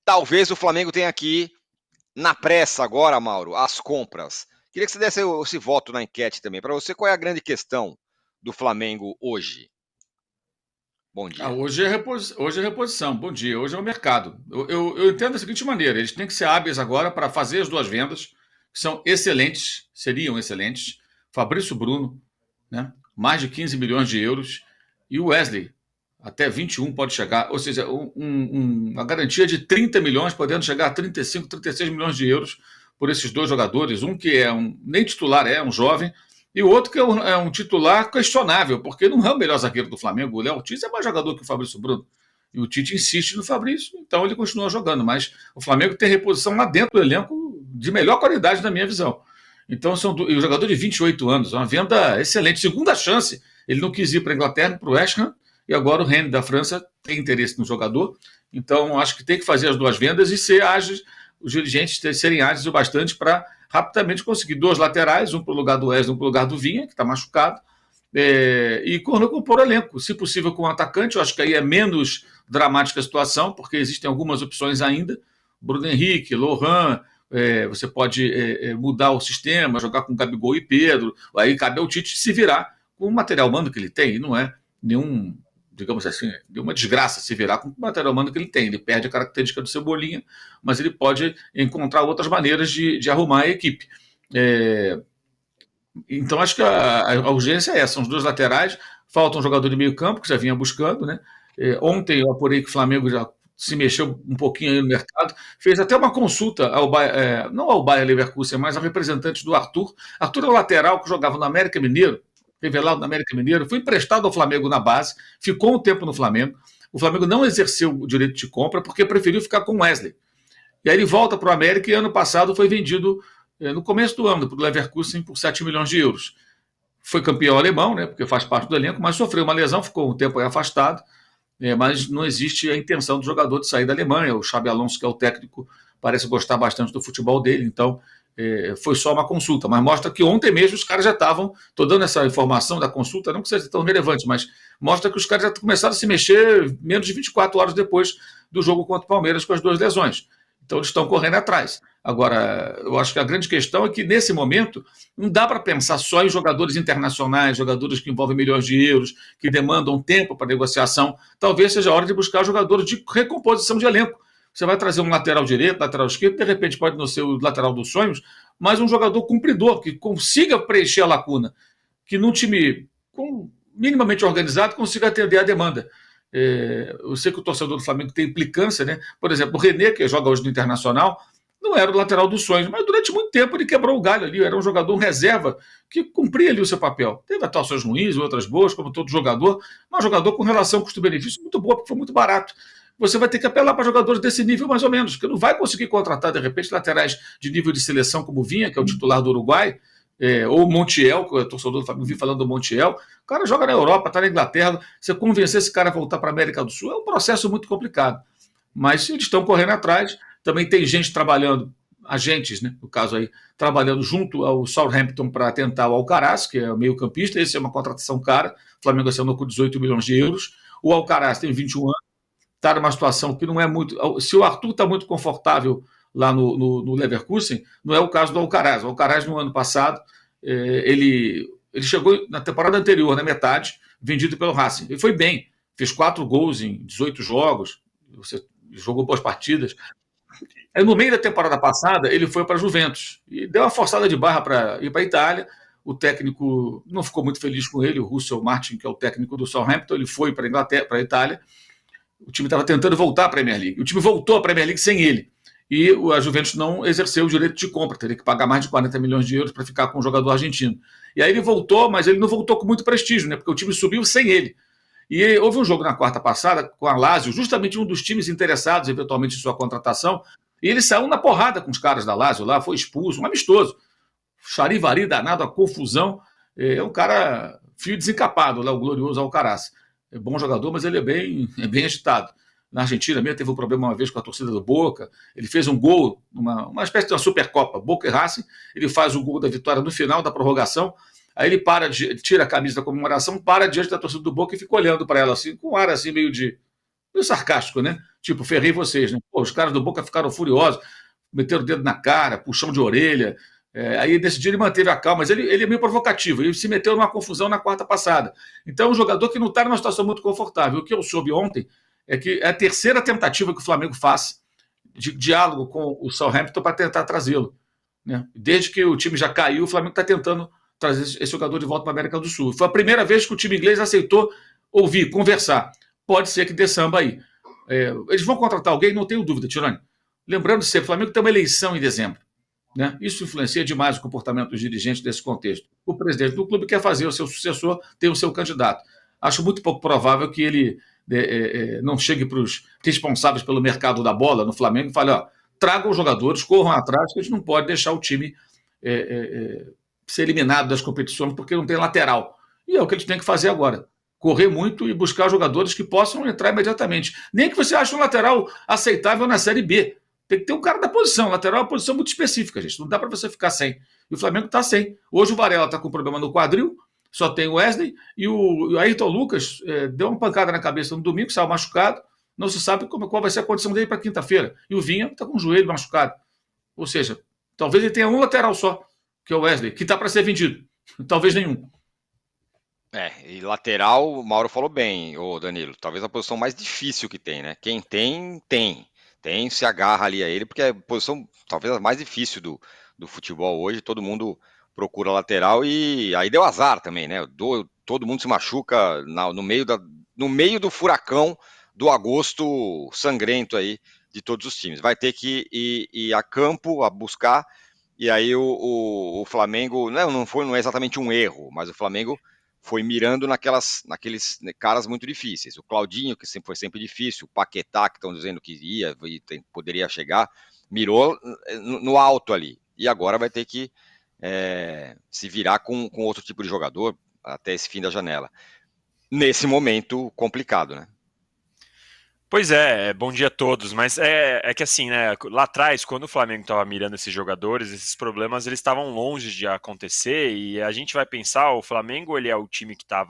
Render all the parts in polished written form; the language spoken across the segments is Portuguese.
Talvez o Flamengo tenha aqui, na pressa agora, Mauro, as compras. Queria que você desse esse voto na enquete também. Para você, qual é a grande questão do Flamengo hoje? Bom dia. Hoje é reposição. Bom dia. Hoje é o mercado. Eu entendo da seguinte maneira: eles têm que ser hábeis agora para fazer as duas vendas, que são excelentes, seriam excelentes. Fabrício Bruno, né? Mais de 15 milhões de euros. E o Wesley, até 21 pode chegar. Ou seja, uma garantia de 30 milhões, podendo chegar a 35, 36 milhões de euros por esses dois jogadores. Um que nem titular é, um jovem, e o outro que é um titular questionável, porque não é o melhor zagueiro do Flamengo. O Léo Ortiz é mais jogador que o Fabrício Bruno. E o Tite insiste no Fabrício, então ele continua jogando. Mas o Flamengo tem reposição lá dentro do elenco de melhor qualidade, na minha visão. Então, e o jogador de 28 anos, uma venda excelente. Segunda chance. Ele não quis ir para a Inglaterra, para o West Ham, e agora o Rennes da França tem interesse no jogador. Então, acho que tem que fazer as duas vendas e ser ágeis, os dirigentes serem ágeis o bastante para rapidamente conseguir dois laterais, um para o lugar do Wesley, um para o lugar do Vinha, que está machucado, e compor o elenco. Se possível, com um atacante, eu acho que aí é menos dramática a situação, porque existem algumas opções ainda. Bruno Henrique, Lohan, você pode mudar o sistema, jogar com Gabigol e Pedro, aí cabe ao Tite se virar com o material humano que ele tem, e não é nenhum, digamos assim, nenhuma desgraça se virar com o material humano que ele tem. Ele perde a característica do Cebolinha, mas ele pode encontrar outras maneiras de arrumar a equipe. Então, acho que a urgência é essa, são os dois laterais, falta um jogador de meio campo, que já vinha buscando, né? Ontem eu apurei que o Flamengo já se mexeu um pouquinho aí no mercado, fez até uma consulta não ao Bayer Leverkusen, mas ao representante do Arthur. Arthur é o lateral que jogava no América Mineiro, revelado no América Mineiro, foi emprestado ao Flamengo na base, ficou um tempo no Flamengo. O Flamengo não exerceu o direito de compra porque preferiu ficar com o Wesley. E aí ele volta para o América e ano passado foi vendido, no começo do ano, para o Leverkusen por 7 milhões de euros. Foi campeão alemão, né, porque faz parte do elenco, mas sofreu uma lesão, ficou um tempo aí afastado, mas não existe a intenção do jogador de sair da Alemanha. O Xabi Alonso, que é o técnico, parece gostar bastante do futebol dele, então foi só uma consulta, mas mostra que ontem mesmo os caras já estavam, estou dando essa informação da consulta, não que seja tão relevante, mas mostra que os caras já começaram a se mexer menos de 24 horas depois do jogo contra o Palmeiras com as duas lesões. Então eles estão correndo atrás. Agora, eu acho que a grande questão é que, nesse momento, não dá para pensar só em jogadores internacionais, jogadores que envolvem milhões de euros, que demandam tempo para negociação. Talvez seja a hora de buscar jogadores de recomposição de elenco. Você vai trazer um lateral direito, lateral esquerdo, de repente pode não ser o lateral dos sonhos, mas um jogador cumpridor, que consiga preencher a lacuna, que num time minimamente organizado consiga atender a demanda. Eu sei que o torcedor do Flamengo tem implicância, né? Por exemplo, o René, que joga hoje no Internacional, não era o lateral dos sonhos, mas durante muito tempo ele quebrou o galho ali, era um jogador reserva que cumpria ali o seu papel. Teve atuações ruins, outras boas, como todo jogador, mas um jogador com relação custo-benefício muito boa, porque foi muito barato. Você vai ter que apelar para jogadores desse nível mais ou menos, porque não vai conseguir contratar, de repente, laterais de nível de seleção como o Vinha, que é o titular do Uruguai, ou o Montiel, que o torcedor do Flamengo vi falando do Montiel. O cara joga na Europa, está na Inglaterra, você convencer esse cara a voltar para a América do Sul é um processo muito complicado. Mas eles estão correndo atrás. Também tem gente trabalhando, agentes, né, no caso aí, trabalhando junto ao Southampton para tentar o Alcaraz, que é o meio-campista. Esse é uma contratação cara. O Flamengo assinou com 18 milhões de euros. O Alcaraz tem 21 anos, está numa situação que não é muito. Se o Arthur está muito confortável lá no Leverkusen, não é o caso do Alcaraz. O Alcaraz, no ano passado, ele chegou na temporada anterior, na metade, vendido pelo Racing. Ele foi bem, fez 4 gols em 18 jogos, você jogou boas partidas. Aí, no meio da temporada passada, ele foi para a Juventus e deu uma forçada de barra para ir para a Itália. O técnico não ficou muito feliz com ele, o Russell Martin, que é o técnico do Southampton, ele foi para a Inglaterra, para a Itália. O time estava tentando voltar à Premier League. O time voltou à Premier League sem ele. E a Juventus não exerceu o direito de compra, teria que pagar mais de 40 milhões de euros para ficar com o jogador argentino. E aí ele voltou, mas ele não voltou com muito prestígio, né? Porque o time subiu sem ele. E houve um jogo na quarta passada com a Lazio, justamente um dos times interessados eventualmente em sua contratação, e ele saiu na porrada com os caras da Lazio lá, foi expulso, um amistoso. Charivari danado, a confusão. É um cara fio desencapado, lá, o glorioso Alcaraz. É bom jogador, mas ele é bem agitado. Na Argentina mesmo teve um problema uma vez com a torcida do Boca. Ele fez um gol, uma espécie de uma Supercopa, Boca e Racing. Ele faz o gol da vitória no final da prorrogação. Aí ele tira a camisa da comemoração, para diante da torcida do Boca e fica olhando para ela assim, com um ar assim meio de meio sarcástico, né? Tipo, ferrei vocês, né? Pô, os caras do Boca ficaram furiosos, meteram o dedo na cara, puxão de orelha. Aí nesse dia ele manteve a calma, mas ele é meio provocativo, ele se meteu numa confusão na quarta passada. Então é um jogador que não está numa situação muito confortável. O que eu soube ontem é que é a terceira tentativa que o Flamengo faz de diálogo com o Southampton para tentar trazê-lo. Né? Desde que o time já caiu, o Flamengo está tentando trazer esse jogador de volta para a América do Sul. Foi a primeira vez que o time inglês aceitou ouvir, conversar. Pode ser que dê samba aí. Eles vão contratar alguém, não tenho dúvida, Tironi. Lembrando sempre, o Flamengo tem uma eleição em dezembro. Né? Isso influencia demais o comportamento dos dirigentes desse contexto. O presidente do clube quer fazer o seu sucessor, tem o seu candidato. Acho muito pouco provável que ele não chegue para os responsáveis pelo mercado da bola no Flamengo e fale, ó, tragam os jogadores, corram atrás, que a gente não pode deixar o time ser eliminado das competições porque não tem lateral. E é o que eles têm que fazer agora. Correr muito e buscar jogadores que possam entrar imediatamente. Nem que você ache um lateral aceitável na Série B. Tem que ter um cara da posição. Lateral é uma posição muito específica, gente. Não dá para você ficar sem. E o Flamengo está sem. Hoje o Varela está com problema no quadril, só tem o Wesley, e o Ayrton Lucas deu uma pancada na cabeça no domingo, saiu machucado. Não se sabe qual vai ser a condição dele para quinta-feira. E o Vinha está com o joelho machucado. Ou seja, talvez ele tenha um lateral só, que é o Wesley, que está para ser vendido. Talvez nenhum. E lateral, o Mauro falou bem, ô Danilo, talvez a posição mais difícil que tem, né? Quem tem, se agarra ali a ele, porque é a posição talvez a mais difícil do futebol hoje, todo mundo procura lateral e aí deu azar também, né? Todo mundo se machuca no meio do furacão do agosto sangrento aí de todos os times. Vai ter que ir a campo a buscar, e aí o Flamengo, não é exatamente um erro, mas o Flamengo foi mirando naqueles caras muito difíceis. O Claudinho, que sempre foi sempre difícil, o Paquetá, que estão dizendo que ia e poderia chegar, mirou no alto ali. E agora vai ter que se virar com outro tipo de jogador até esse fim da janela. Nesse momento complicado, né? Pois bom dia a todos, mas é que assim, né, lá atrás, quando o Flamengo estava mirando esses jogadores, esses problemas eles estavam longe de acontecer e a gente vai pensar, o Flamengo ele é o time que tá,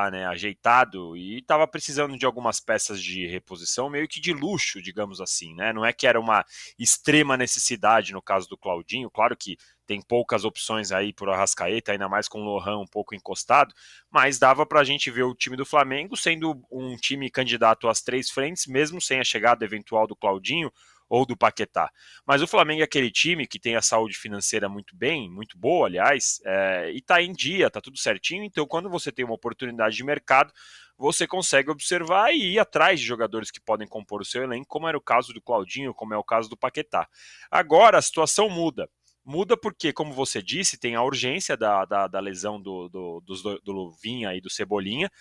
né, ajeitado e estava precisando de algumas peças de reposição, meio que de luxo, digamos assim, né, não é que era uma extrema necessidade no caso do Claudinho, claro que tem poucas opções aí por Arrascaeta, ainda mais com o Lohan um pouco encostado, mas dava para a gente ver o time do Flamengo sendo um time candidato às três frentes, mesmo sem a chegada eventual do Claudinho ou do Paquetá. Mas o Flamengo é aquele time que tem a saúde financeira muito bem, muito boa, aliás, e está em dia, está tudo certinho, então quando você tem uma oportunidade de mercado, você consegue observar e ir atrás de jogadores que podem compor o seu elenco, como era o caso do Claudinho, como é o caso do Paquetá. Agora a situação muda. Muda porque, como você disse, tem a urgência da lesão do Luvinha e do Cebolinha.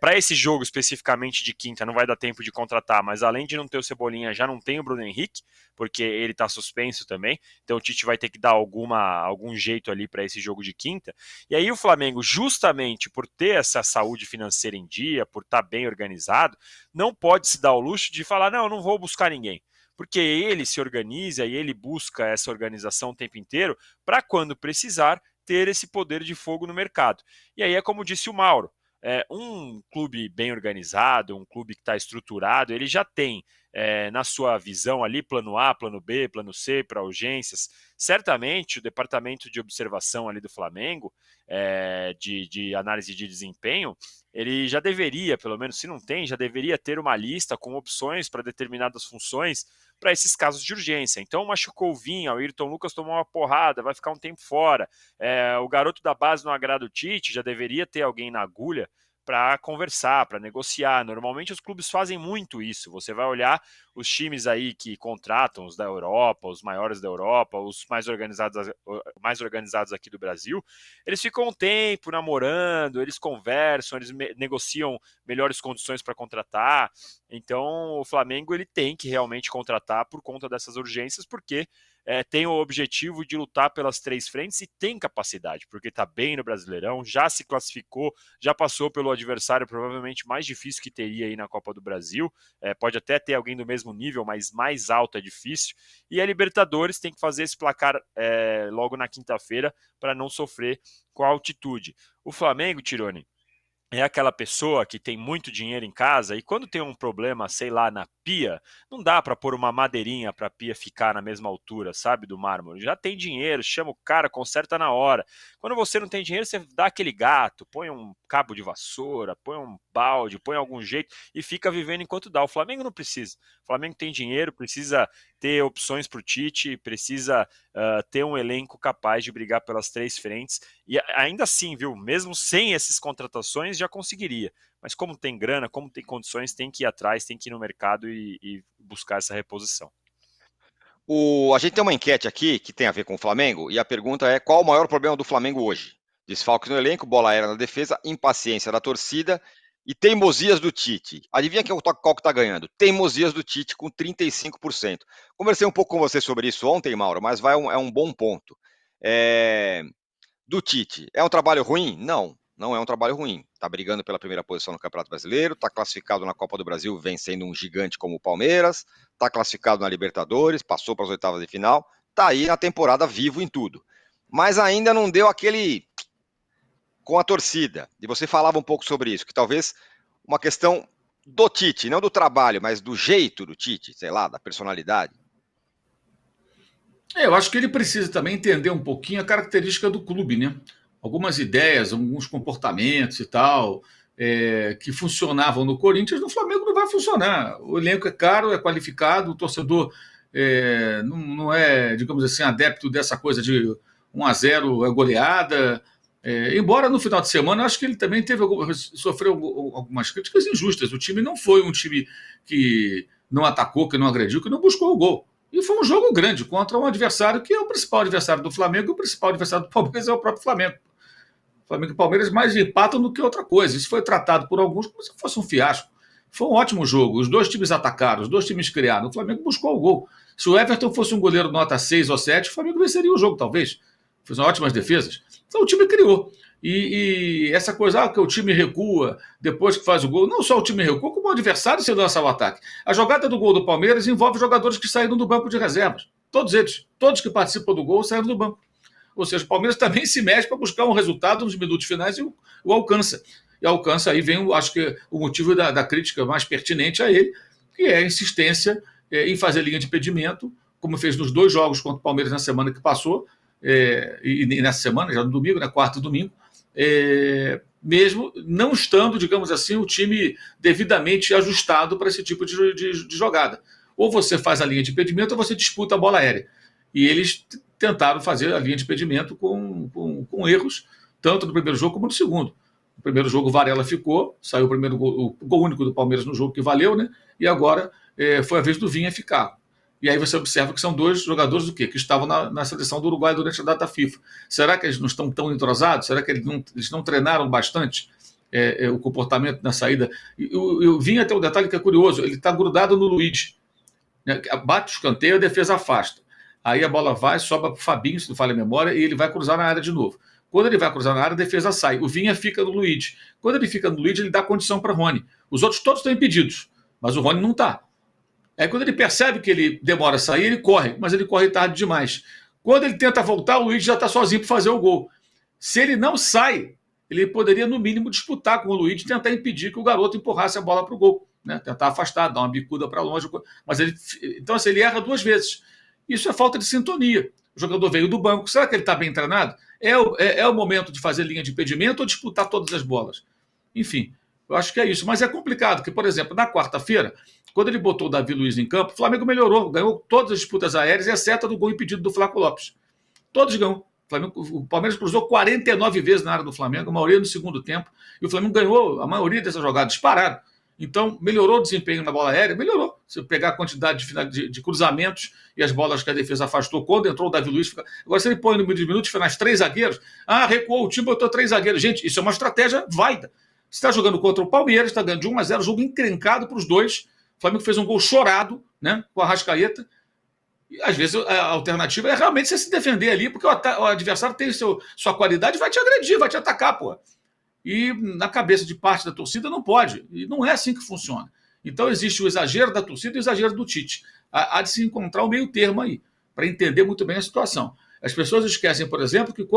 Para esse jogo especificamente de quinta, não vai dar tempo de contratar, mas além de não ter o Cebolinha, já não tem o Bruno Henrique, porque ele está suspenso também. Então o Tite vai ter que dar algum jeito ali para esse jogo de quinta. E aí o Flamengo, justamente por ter essa saúde financeira em dia, por estar bem organizado, não pode se dar o luxo de falar: não, eu não vou buscar ninguém, porque ele se organiza e ele busca essa organização o tempo inteiro para, quando precisar, ter esse poder de fogo no mercado. E aí é como disse o Mauro, um clube bem organizado, um clube que está estruturado, ele já tem na sua visão ali plano A, plano B, plano C para urgências. Certamente o departamento de observação ali do Flamengo, de análise de desempenho, ele já deveria, pelo menos se não tem, já deveria ter uma lista com opções para determinadas funções para esses casos de urgência. Então machucou o Vinha, o Ayrton Lucas tomou uma porrada, vai ficar um tempo fora. O garoto da base não agrada o Tite, já deveria ter alguém na agulha para conversar, para negociar. Normalmente os clubes fazem muito isso. Você vai olhar os times aí que contratam, os da Europa, os maiores da Europa, os mais organizados aqui do Brasil, eles ficam um tempo namorando, eles conversam, eles negociam melhores condições para contratar. Então o Flamengo ele tem que realmente contratar por conta dessas urgências, porque tem o objetivo de lutar pelas três frentes e tem capacidade, porque está bem no Brasileirão, já se classificou, já passou pelo adversário provavelmente mais difícil que teria aí na Copa do Brasil, pode até ter alguém do mesmo nível, mas mais alto é difícil, e a Libertadores tem que fazer esse placar logo na quinta-feira para não sofrer com a altitude. O Flamengo, Tironi, é aquela pessoa que tem muito dinheiro em casa e quando tem um problema, sei lá, na pia, não dá para pôr uma madeirinha para a pia ficar na mesma altura, sabe, do mármore. Já tem dinheiro, chama o cara, conserta na hora. Quando você não tem dinheiro, você dá aquele gato, põe um cabo de vassoura, põe um balde, põe algum jeito e fica vivendo enquanto dá. O Flamengo não precisa. O Flamengo tem dinheiro, precisa ter opções para o Tite, precisa ter um elenco capaz de brigar pelas 3 frentes. E ainda assim, viu, mesmo sem essas contratações, já conseguiria. Mas como tem grana, como tem condições, tem que ir atrás, tem que ir no mercado e buscar essa reposição. A gente tem uma enquete aqui que tem a ver com o Flamengo, e a pergunta é: qual o maior problema do Flamengo hoje? Desfalques no elenco, bola aérea na defesa, impaciência da torcida e teimosias do Tite. Adivinha qual que tá ganhando? Teimosias do Tite com 35%. Conversei um pouco com você sobre isso ontem, Mauro, mas é um bom ponto. Do Tite, é um trabalho ruim? Não, não é um trabalho ruim. Está brigando pela primeira posição no Campeonato Brasileiro, está classificado na Copa do Brasil, vencendo um gigante como o Palmeiras, está classificado na Libertadores, passou para as oitavas de final, está aí na temporada vivo em tudo. Mas ainda não deu aquele com a torcida. E você falava um pouco sobre isso, que talvez uma questão do Tite, não do trabalho, mas do jeito do Tite, sei lá, da personalidade. Eu acho que ele precisa também entender um pouquinho a característica do clube, né? Algumas ideias, alguns comportamentos e tal, que funcionavam no Corinthians, no Flamengo não vai funcionar. O elenco é caro, é qualificado, o torcedor não é, digamos assim, adepto dessa coisa de 1-0 é goleada. Embora no final de semana, acho que ele também sofreu algumas críticas injustas. O time não foi um time que não atacou, que não agrediu, que não buscou o gol. E foi um jogo grande contra um adversário que é o principal adversário do Flamengo, e o principal adversário do Palmeiras é o próprio Flamengo. O Flamengo e o Palmeiras mais empatam do que outra coisa. Isso foi tratado por alguns como se fosse um fiasco. Foi um ótimo jogo. Os dois times atacaram, os dois times criaram. O Flamengo buscou o gol. Se o Everton fosse um goleiro nota 6 ou 7, o Flamengo venceria o jogo, talvez. Fez ótimas defesas. Então o time criou. E essa coisa, que o time recua depois que faz o gol, não só o time recua, como o adversário se lança ao ataque. A jogada do gol do Palmeiras envolve jogadores que saíram do banco de reservas. Todos eles, todos que participam do gol saíram do banco. Ou seja, o Palmeiras também se mexe para buscar um resultado nos minutos finais e o alcança. E alcança, aí vem, acho que, o motivo da crítica mais pertinente a ele, que é a insistência em fazer linha de impedimento, como fez nos 2 jogos contra o Palmeiras na semana que passou, e nessa semana, já no domingo, na quarta e domingo, mesmo não estando, digamos assim, o time devidamente ajustado para esse tipo de jogada. Ou você faz a linha de impedimento ou você disputa a bola aérea. E eles tentaram fazer a linha de impedimento com erros, tanto no primeiro jogo como no segundo. No primeiro jogo, o Varela ficou, saiu o gol único do Palmeiras no jogo que valeu, né? E agora foi a vez do Vinha ficar. E aí você observa que são 2 jogadores do quê? Que estavam na seleção do Uruguai durante a data FIFA. Será que eles não estão tão entrosados? Será que eles não treinaram bastante o comportamento na saída? Eu vim até um detalhe que é curioso, ele está grudado no Luiz. Né? Bate o escanteio, a defesa afasta. Aí a bola vai, sobra para o Fabinho, se não falha a memória, e ele vai cruzar na área de novo. Quando ele vai cruzar na área, a defesa sai. O Vinha fica no Luiz. Quando ele fica no Luiz, ele dá condição para o Rony. Os outros todos estão impedidos, mas o Rony não está. Aí quando ele percebe que ele demora a sair, ele corre, mas ele corre tarde demais. Quando ele tenta voltar, o Luiz já está sozinho para fazer o gol. Se ele não sai, ele poderia, no mínimo, disputar com o Luiz e tentar impedir que o garoto empurrasse a bola para o gol. Né? Tentar afastar, dar uma bicuda para longe. Mas então, assim, ele erra 2 vezes. Isso é falta de sintonia. O jogador veio do banco. Será que ele está bem treinado? É o momento de fazer linha de impedimento ou disputar todas as bolas? Enfim, eu acho que é isso. Mas é complicado, porque, por exemplo, na quarta-feira, quando ele botou o Davi Luiz em campo, o Flamengo melhorou, ganhou todas as disputas aéreas, exceto a do gol impedido do Flaco Lopes. Todos ganhou. O Palmeiras cruzou 49 vezes na área do Flamengo, a maioria no segundo tempo, e o Flamengo ganhou a maioria dessas jogadas, disparado. Então, melhorou o desempenho na bola aérea? Melhorou. Se eu pegar a quantidade de cruzamentos e as bolas que a defesa afastou, quando entrou o Davi Luiz... Agora, se ele põe no de minutos finais 3 zagueiros, recuou o time, botou 3 zagueiros. Gente, isso é uma estratégia válida. Você está jogando contra o Palmeiras, está ganhando de 1-0, jogo encrencado para os dois. O Flamengo fez um gol chorado, né, com a Arrascaeta. E, às vezes, a alternativa é realmente você se defender ali, porque o adversário tem sua qualidade e vai te agredir, vai te atacar, pô. E na cabeça de parte da torcida não pode. E não é assim que funciona. Então existe o exagero da torcida e o exagero do Tite. Há de se encontrar o meio termo aí, para entender muito bem a situação. As pessoas esquecem, por exemplo, que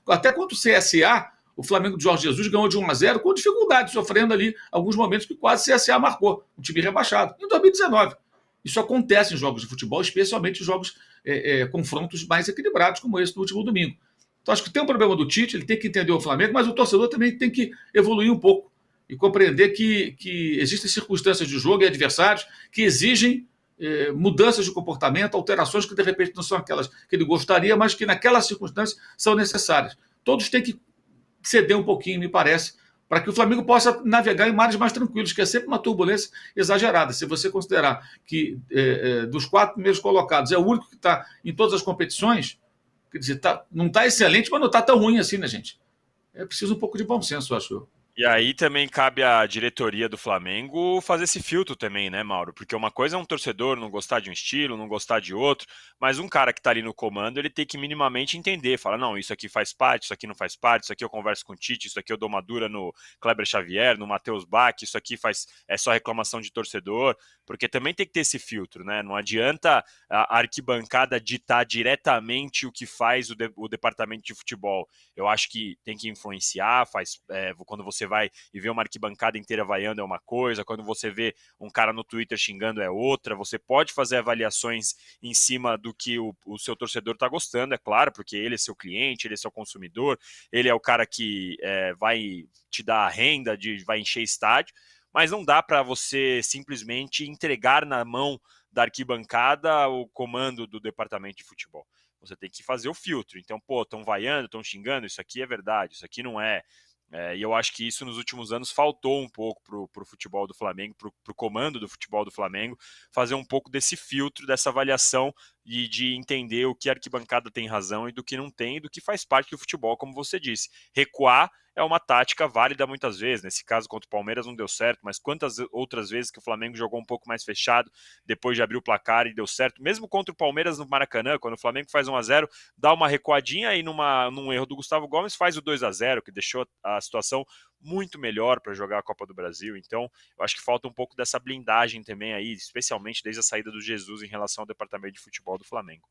até contra o CSA, O Flamengo de Jorge Jesus ganhou de 1-0 com dificuldade, sofrendo ali alguns momentos que quase CSA marcou, um time rebaixado, em 2019. Isso acontece em jogos de futebol, especialmente em jogos, confrontos mais equilibrados, como esse do último domingo. Então, acho que tem um problema do Tite, ele tem que entender o Flamengo, mas o torcedor também tem que evoluir um pouco e compreender que existem circunstâncias de jogo e adversários que exigem mudanças de comportamento, alterações que de repente não são aquelas que ele gostaria, mas que naquela circunstância são necessárias. Todos têm que ceder um pouquinho, me parece, para que o Flamengo possa navegar em mares mais tranquilos, que é sempre uma turbulência exagerada. Se você considerar que dos 4 primeiros colocados é o único que está em todas as competições, quer dizer, não está excelente, mas não está tão ruim assim, né, gente? É preciso um pouco de bom senso, acho eu. E aí também cabe à diretoria do Flamengo fazer esse filtro também, né, Mauro? Porque uma coisa é um torcedor não gostar de um estilo, não gostar de outro, mas um cara que tá ali no comando, ele tem que minimamente entender, falar, não, isso aqui faz parte, isso aqui não faz parte, isso aqui eu converso com o Tite, isso aqui eu dou uma dura no Kleber Xavier, no Matheus Bach, isso aqui é só reclamação de torcedor, porque também tem que ter esse filtro, né? Não adianta a arquibancada ditar diretamente o que faz o departamento de futebol. Eu acho que tem que influenciar, quando você vai e vê uma arquibancada inteira vaiando é uma coisa, quando você vê um cara no Twitter xingando é outra, você pode fazer avaliações em cima do que o seu torcedor está gostando, é claro, porque ele é seu cliente, ele é seu consumidor, ele é o cara que vai te dar a renda, vai encher estádio, mas não dá para você simplesmente entregar na mão da arquibancada o comando do departamento de futebol. Você tem que fazer o filtro. Então, estão vaiando, estão xingando, isso aqui é verdade, isso aqui não é. E eu acho que isso nos últimos anos faltou um pouco para o futebol do Flamengo, para o comando do futebol do Flamengo, fazer um pouco desse filtro, dessa avaliação e de entender o que a arquibancada tem razão e do que não tem, e do que faz parte do futebol, como você disse. Recuar é uma tática válida muitas vezes. Nesse caso contra o Palmeiras não deu certo, mas quantas outras vezes que o Flamengo jogou um pouco mais fechado depois de abrir o placar e deu certo, mesmo contra o Palmeiras no Maracanã, quando o Flamengo faz 1-0, dá uma recuadinha e num erro do Gustavo Gomes faz o 2-0, que deixou a situação muito melhor para jogar a Copa do Brasil. Então, eu acho que falta um pouco dessa blindagem também aí, especialmente desde a saída do Jesus em relação ao departamento de futebol do Flamengo.